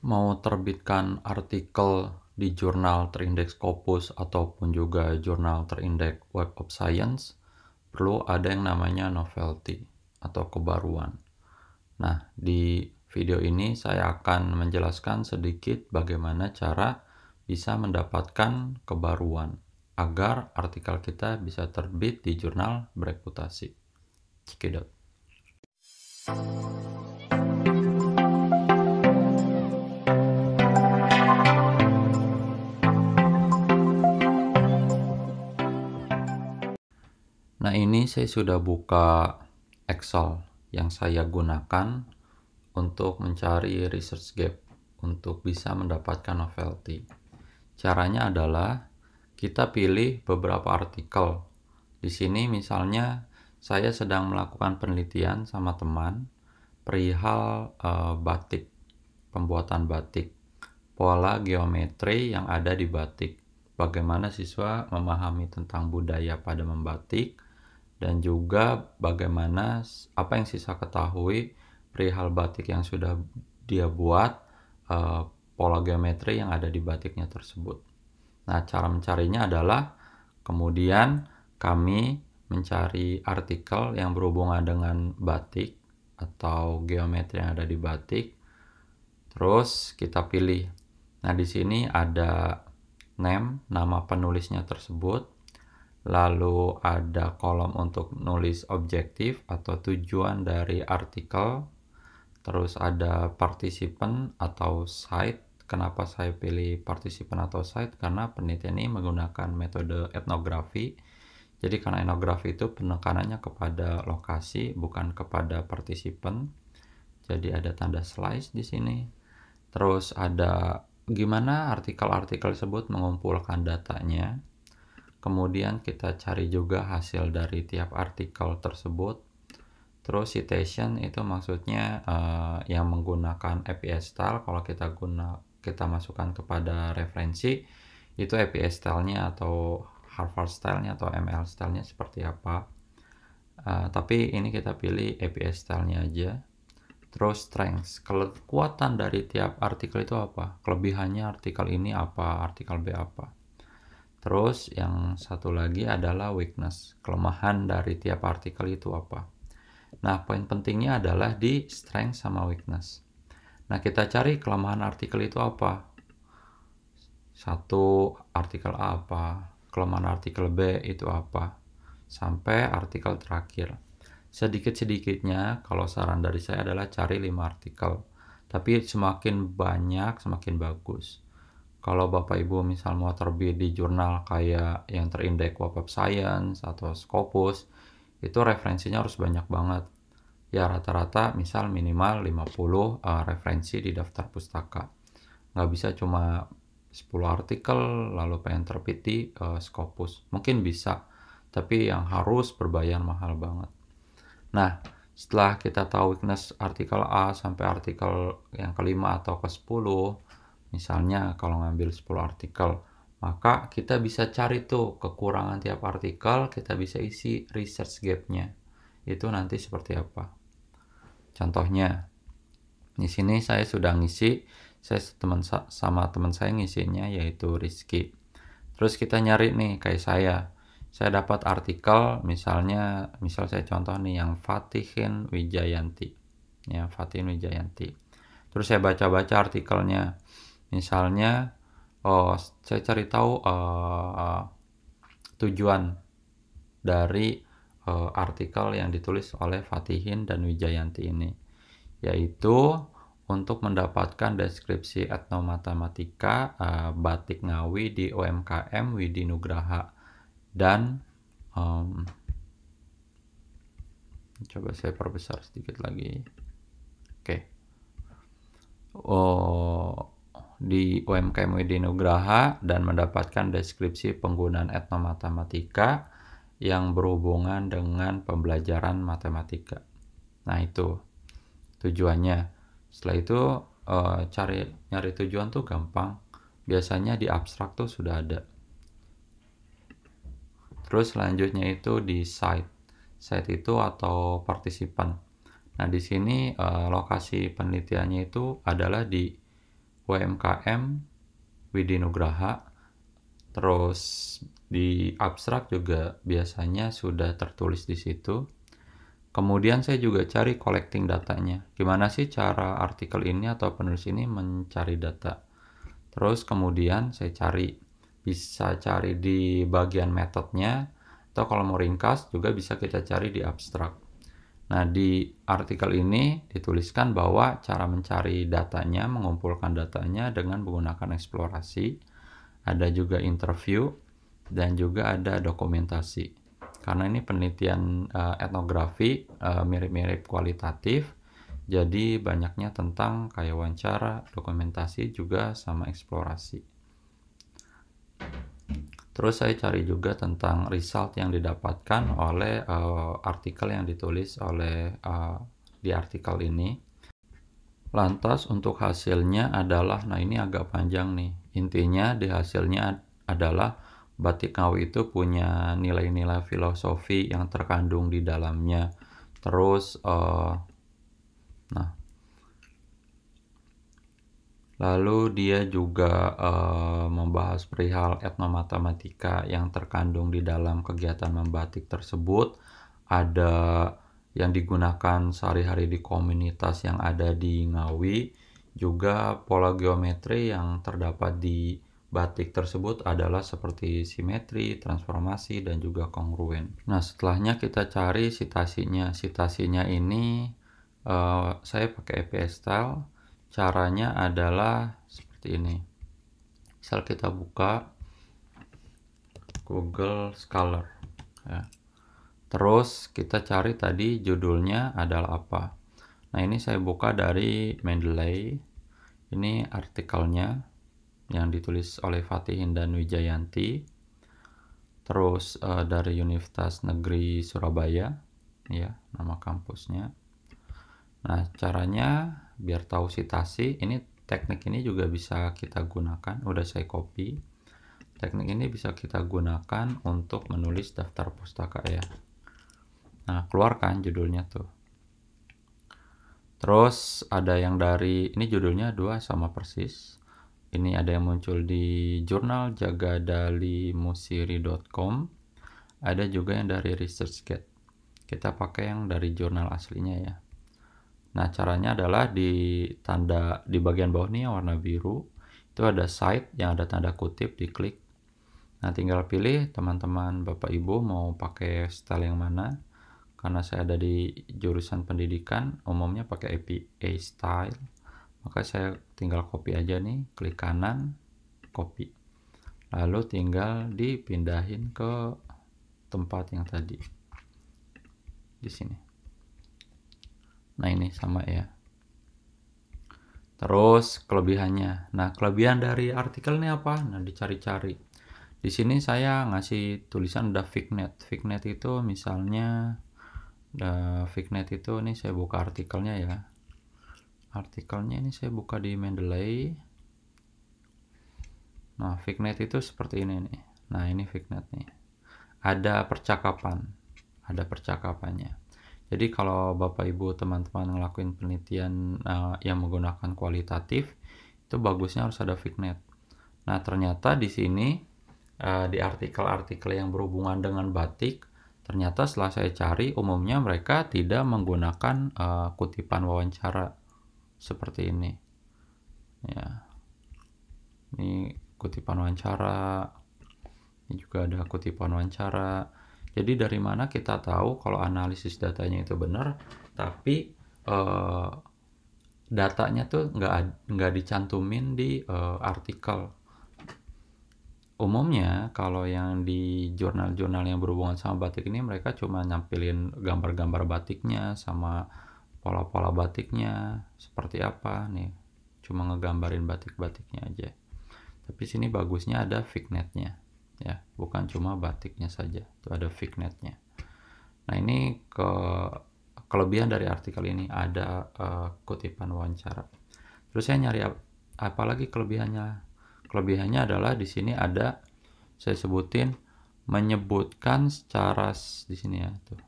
Mau terbitkan artikel di jurnal terindeks Scopus ataupun juga jurnal terindeks Web of Science, perlu ada yang namanya novelty atau kebaruan. Nah, di video ini saya akan menjelaskan sedikit bagaimana cara bisa mendapatkan kebaruan agar artikel kita bisa terbit di jurnal bereputasi. Cekidot. Nah, ini saya sudah buka Excel yang saya gunakan untuk mencari research gap untuk bisa mendapatkan novelty. Caranya adalah kita pilih beberapa artikel. Di sini misalnya saya sedang melakukan penelitian sama teman perihal batik, pembuatan batik, pola geometri yang ada di batik, bagaimana siswa memahami tentang budaya pada membatik, dan juga bagaimana apa yang siswa ketahui perihal batik yang sudah dia buat, pola geometri yang ada di batiknya tersebut. Nah, cara mencarinya adalah kemudian kami mencari artikel yang berhubungan dengan batik atau geometri yang ada di batik, terus kita pilih. Nah, di sini ada name, nama penulisnya tersebut, lalu ada kolom untuk nulis objektif atau tujuan dari artikel, terus ada participant atau site. Kenapa saya pilih participant atau site? Karena penelitian ini menggunakan metode etnografi. Jadi karena etnografi itu penekanannya kepada lokasi bukan kepada participant. Jadi ada tanda slice di sini. Terus ada gimana artikel-artikel tersebut mengumpulkan datanya. Kemudian kita cari juga hasil dari tiap artikel tersebut. Terus citation itu maksudnya yang menggunakan APS style. Kalau kita masukkan kepada referensi, itu APS style-nya atau Harvard style-nya atau ML style-nya seperti apa. Tapi ini kita pilih APS style-nya aja. Terus strengths, kekuatan dari tiap artikel itu apa? Kelebihannya artikel ini apa, artikel B apa. Terus yang satu lagi adalah weakness, kelemahan dari tiap artikel itu apa. Nah, poin pentingnya adalah di strength sama weakness. Nah, kita cari kelemahan artikel itu apa. Satu, artikel A apa, kelemahan artikel B itu apa, sampai artikel terakhir. Sedikit-sedikitnya, kalau saran dari saya adalah cari 5 artikel. Tapi semakin banyak, semakin bagus. Kalau Bapak Ibu misal mau terbit di jurnal kayak yang terindeks Web of Science atau Scopus, itu referensinya harus banyak banget. Ya rata-rata misal minimal 50 referensi di daftar pustaka. Nggak bisa cuma 10 artikel lalu pengen terbit di Scopus. Mungkin bisa, tapi yang harus berbayar mahal banget. Nah, setelah kita tahu weakness artikel A sampai artikel yang kelima atau ke-10, misalnya kalau ngambil 10 artikel, maka kita bisa cari tuh kekurangan tiap artikel, kita bisa isi research gap-nya. Itu nanti seperti apa. Contohnya, di sini saya sudah ngisi, sama teman saya ngisinya yaitu Rizky. Terus kita nyari nih kayak saya dapat artikel misal saya contoh nih yang Fatihin Wijayanti. Ya, Fatihin Wijayanti. Terus saya baca-baca artikelnya. Misalnya saya cari tahu tujuan dari artikel yang ditulis oleh Fatihin dan Wijayanti ini, yaitu untuk mendapatkan deskripsi etnomatematika batik Ngawi di UMKM Widi Nugraha. Dan coba saya perbesar sedikit lagi. Oke. Di UMKM Widi Nugraha dan mendapatkan deskripsi penggunaan etnomatematika yang berhubungan dengan pembelajaran matematika. Nah, itu tujuannya. Setelah itu nyari tujuan tuh gampang. Biasanya di abstrak tuh sudah ada. Terus selanjutnya itu di site. Site itu atau participant. Nah, di sini lokasi penelitiannya itu adalah di UMKM Widi Nugraha. Terus di abstrak juga biasanya sudah tertulis di situ. Kemudian saya juga cari collecting datanya. Gimana sih cara artikel ini atau penulis ini mencari data? Terus kemudian saya bisa cari di bagian metodenya, atau kalau mau ringkas juga bisa kita cari di abstrak. Nah, di artikel ini dituliskan bahwa cara mencari datanya, mengumpulkan datanya dengan menggunakan eksplorasi, ada juga interview, dan juga ada dokumentasi. Karena ini penelitian etnografi, mirip-mirip kualitatif, jadi banyaknya tentang kayak wawancara, dokumentasi juga sama eksplorasi. Terus saya cari juga tentang result yang didapatkan oleh artikel yang ditulis oleh di artikel ini. Lantas untuk hasilnya adalah, nah ini agak panjang nih. Intinya di hasilnya adalah batik Ngawi itu punya nilai-nilai filosofi yang terkandung di dalamnya. Terus lalu dia juga membahas perihal etnomatematika yang terkandung di dalam kegiatan membatik tersebut. Ada yang digunakan sehari-hari di komunitas yang ada di Ngawi. Juga pola geometri yang terdapat di batik tersebut adalah seperti simetri, transformasi, dan juga kongruen. Nah, setelahnya kita cari citasinya. Citasinya ini saya pakai EPS Style. Caranya adalah seperti ini. Misal kita buka Google Scholar ya. Terus kita cari tadi judulnya adalah apa. Nah, ini saya buka dari Mendeley. Ini artikelnya yang ditulis oleh Fatihin dan Wijayanti. Terus dari Universitas Negeri Surabaya ya, nama kampusnya. Nah, caranya biar tahu citasi, ini teknik ini juga bisa kita gunakan. Udah saya copy. Teknik ini bisa kita gunakan untuk menulis daftar pustaka ya. Nah, keluarkan judulnya tuh. Terus ada yang dari, ini judulnya dua sama persis. Ini ada yang muncul di jurnal jagadalimusiri.com. Ada juga yang dari ResearchGate. Kita pakai yang dari jurnal aslinya ya. Nah, caranya adalah di bagian bawah nih yang warna biru, itu ada cite yang ada tanda kutip, diklik. Nah, tinggal pilih teman-teman Bapak Ibu mau pakai style yang mana. Karena saya ada di jurusan pendidikan, umumnya pakai APA style. Maka saya tinggal copy aja nih, klik kanan, copy. Lalu tinggal dipindahin ke tempat yang tadi. Di sini. Nah, ini sama ya. Terus kelebihannya. Nah, kelebihan dari artikel ini apa? Nah, dicari-cari. Di sini saya ngasih tulisan ada Fignet. Fignet itu misalnya Fignet itu, ini saya buka artikelnya ya. Artikelnya ini saya buka di Mendeley. Nah, Fignet itu seperti ini nih. Nah, ini Fignet nih. Ada percakapannya. Jadi kalau Bapak Ibu teman-teman ngelakuin penelitian yang menggunakan kualitatif, itu bagusnya harus ada Fignet. Nah, ternyata di sini di artikel-artikel yang berhubungan dengan batik, ternyata setelah saya cari umumnya mereka tidak menggunakan kutipan wawancara seperti ini. Ya. Ini kutipan wawancara. Ini juga ada kutipan wawancara. Jadi dari mana kita tahu kalau analisis datanya itu benar, tapi datanya tuh nggak dicantumin di artikel. Umumnya kalau yang di jurnal-jurnal yang berhubungan sama batik ini, mereka cuma nampilin gambar-gambar batiknya sama pola-pola batiknya seperti apa nih, cuma ngegambarin batik-batiknya aja. Tapi sini bagusnya ada Fignetnya ya, bukan cuma batiknya saja, itu ada Fignetnya. Nah, ini kelebihan dari artikel ini ada kutipan wawancara. Terus saya nyari apa lagi kelebihannya. Kelebihannya adalah di sini ada, saya sebutin, menyebutkan secara di sini ya tuh,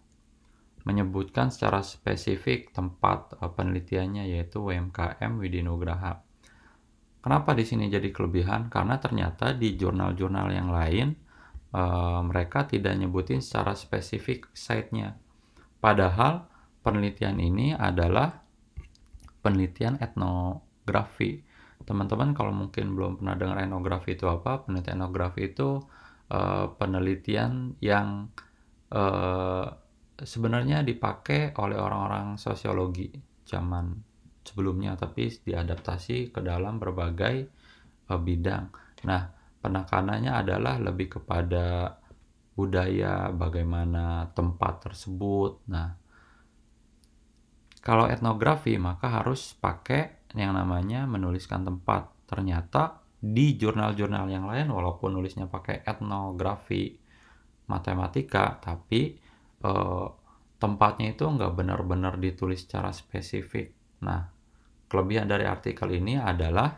menyebutkan secara spesifik tempat penelitiannya, yaitu UMKM Widi Nugraha. Kenapa di sini jadi kelebihan? Karena ternyata di jurnal-jurnal yang lain mereka tidak nyebutin secara spesifik site-nya. Padahal penelitian ini adalah penelitian etnografi. Teman-teman kalau mungkin belum pernah dengar etnografi itu apa, penelitian etnografi itu penelitian yang sebenarnya dipakai oleh orang-orang sosiologi zaman sebelumnya, tapi diadaptasi ke dalam berbagai bidang. Nah, penekanannya adalah lebih kepada budaya, bagaimana tempat tersebut. Nah, kalau etnografi maka harus pakai yang namanya menuliskan tempat. Ternyata di jurnal-jurnal yang lain walaupun nulisnya pakai etnografi matematika, tapi tempatnya itu nggak benar-benar ditulis secara spesifik. Nah, kelebihan dari artikel ini adalah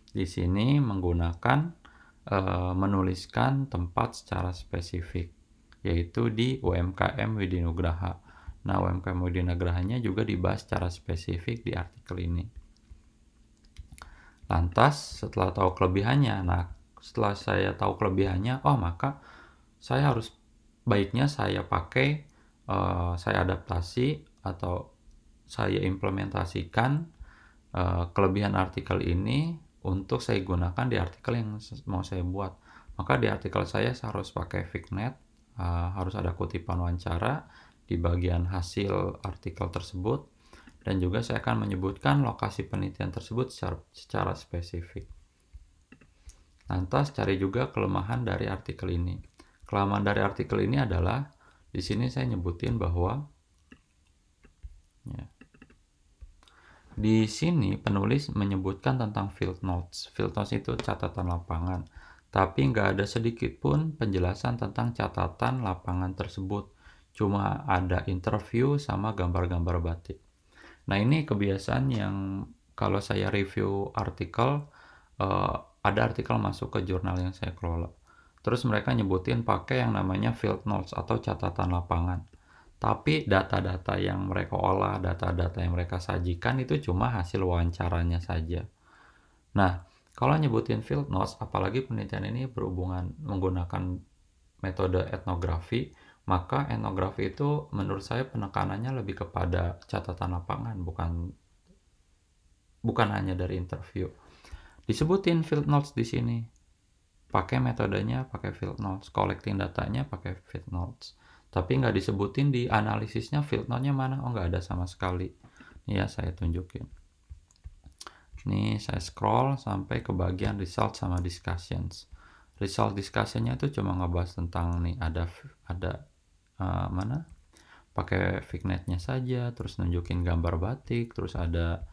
di sini menggunakan menuliskan tempat secara spesifik, yaitu di UMKM Widhi Nugraha. Nah, UMKM Widhi Nugrahanya juga dibahas secara spesifik di artikel ini. Lantas, setelah tahu kelebihannya, nah setelah saya tahu kelebihannya, maka saya harus baiknya saya pakai, saya adaptasi atau saya implementasikan kelebihan artikel ini untuk saya gunakan di artikel yang mau saya buat. Maka di artikel saya harus pakai Fignet, harus ada kutipan wawancara di bagian hasil artikel tersebut, dan juga saya akan menyebutkan lokasi penelitian tersebut secara spesifik. Lantas cari juga kelemahan dari artikel ini. Kelemahan dari artikel ini adalah di sini saya nyebutin bahwa di sini penulis menyebutkan tentang field notes. Field notes itu catatan lapangan, tapi nggak ada sedikit pun penjelasan tentang catatan lapangan tersebut. Cuma ada interview sama gambar-gambar batik. Nah, ini kebiasaan yang kalau saya review artikel, ada artikel masuk ke jurnal yang saya kelola. Terus mereka nyebutin pakai yang namanya field notes atau catatan lapangan. Tapi data-data yang mereka olah, data-data yang mereka sajikan itu cuma hasil wawancaranya saja. Nah, kalau nyebutin field notes, apalagi penelitian ini berhubungan menggunakan metode etnografi, maka etnografi itu menurut saya penekanannya lebih kepada catatan lapangan, bukan hanya dari interview. Disebutin field notes di sini. Pakai metodenya pakai field notes, collecting datanya pakai field notes. Tapi nggak disebutin di analisisnya field note-nya mana. Nggak ada sama sekali. Ini ya saya tunjukin. Ini saya scroll sampai ke bagian result sama discussions. Result discussionnya itu cuma ngebahas tentang nih ada mana pakai Fignet-nya saja, terus nunjukin gambar batik, terus ada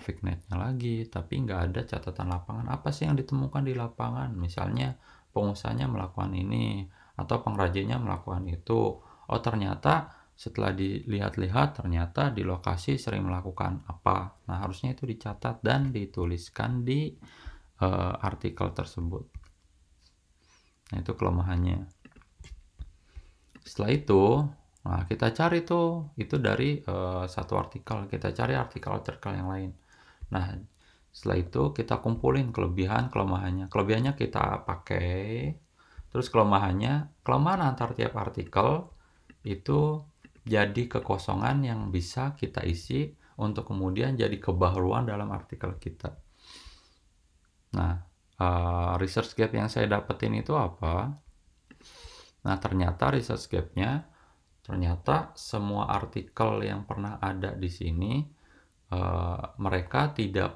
Fignet-nya lagi, tapi nggak ada catatan lapangan apa sih yang ditemukan di lapangan. Misalnya pengusahanya melakukan ini atau pengrajinnya melakukan itu. Ternyata setelah dilihat-lihat ternyata di lokasi sering melakukan apa. Nah, harusnya itu dicatat dan dituliskan di artikel tersebut. Nah, itu kelemahannya. Setelah itu, nah kita cari itu dari satu artikel, kita cari artikel-artikel yang lain. Nah, setelah itu kita kumpulin kelebihan, kelemahannya. Kelebihannya kita pakai, terus kelemahan antar tiap artikel itu jadi kekosongan yang bisa kita isi untuk kemudian jadi kebaharuan dalam artikel kita. Nah, research gap yang saya dapetin itu apa? Nah, ternyata research gap-nya, ternyata semua artikel yang pernah ada di sini, mereka tidak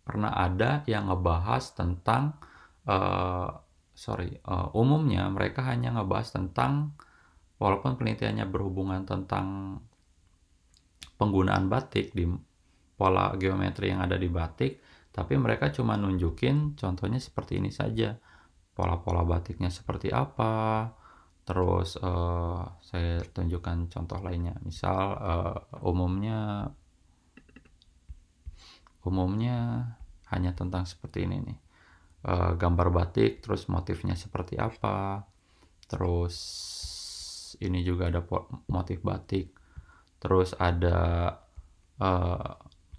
pernah ada yang ngebahas tentang, umumnya mereka hanya ngebahas tentang, walaupun penelitiannya berhubungan tentang penggunaan batik di pola geometri yang ada di batik, tapi mereka cuma nunjukin contohnya seperti ini saja. Pola-pola batiknya seperti apa, terus saya tunjukkan contoh lainnya. Misal umumnya hanya tentang seperti ini nih. Gambar batik, terus motifnya seperti apa, terus ini juga ada motif batik, terus ada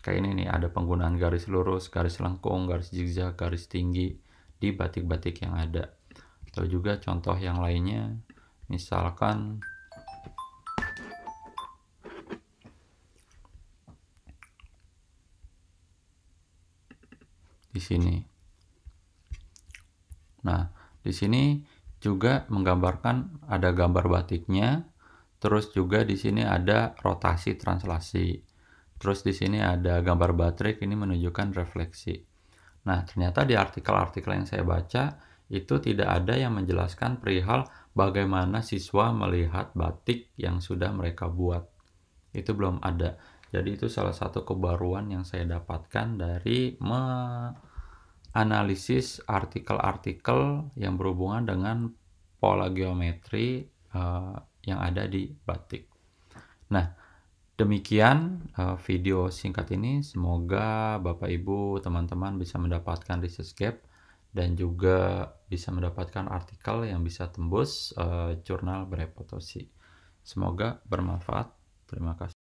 Kayak ini nih, ada penggunaan garis lurus, garis lengkung, garis zigzag, garis tinggi di batik-batik yang ada. Atau juga contoh yang lainnya, misalkan di sini. Nah, di sini juga menggambarkan ada gambar batiknya, terus juga di sini ada rotasi translasi. Terus di sini ada gambar batik, ini menunjukkan refleksi. Nah, ternyata di artikel-artikel yang saya baca itu tidak ada yang menjelaskan perihal bagaimana siswa melihat batik yang sudah mereka buat. Itu belum ada. Jadi itu salah satu kebaruan yang saya dapatkan dari analisis artikel-artikel yang berhubungan dengan pola geometri yang ada di batik. Nah, demikian video singkat ini. Semoga Bapak Ibu teman-teman bisa mendapatkan research gap dan juga bisa mendapatkan artikel yang bisa tembus jurnal bereputasi. Semoga bermanfaat. Terima kasih.